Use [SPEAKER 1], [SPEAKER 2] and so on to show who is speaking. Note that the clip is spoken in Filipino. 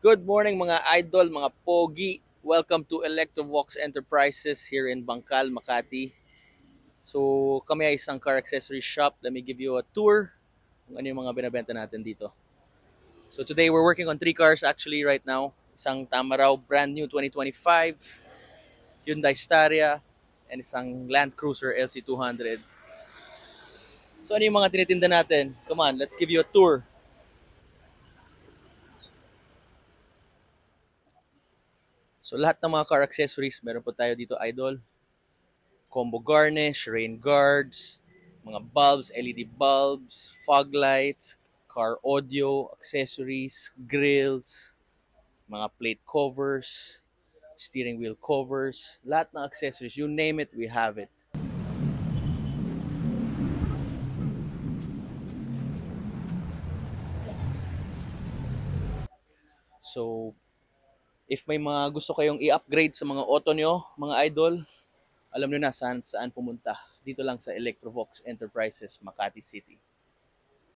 [SPEAKER 1] Good morning mga idol, mga pogi. Welcome to Electrovox Enterprises here in Bangkal, Makati. So kami ay isang car accessory shop. Let me give you a tour kung ano yung mga binabenta natin dito. So today we're working on 3 cars actually right now. Isang Tamaraw brand new 2025, Hyundai Staria, and isang Land Cruiser LC200. So ano yung mga tinitinda natin? Come on, let's give you a tour. So lahat ng mga car accessories meron po tayo dito, idol. Combo garnish, rain guards, mga bulbs, LED bulbs, fog lights, car audio, accessories, grills, mga plate covers, steering wheel covers, lahat ng accessories, you name it, we have it. So, if may mga gusto kayong i-upgrade sa mga auto nyo, mga idol, alam nyo na saan pumunta. Dito lang sa Electrovox Enterprises, Makati City.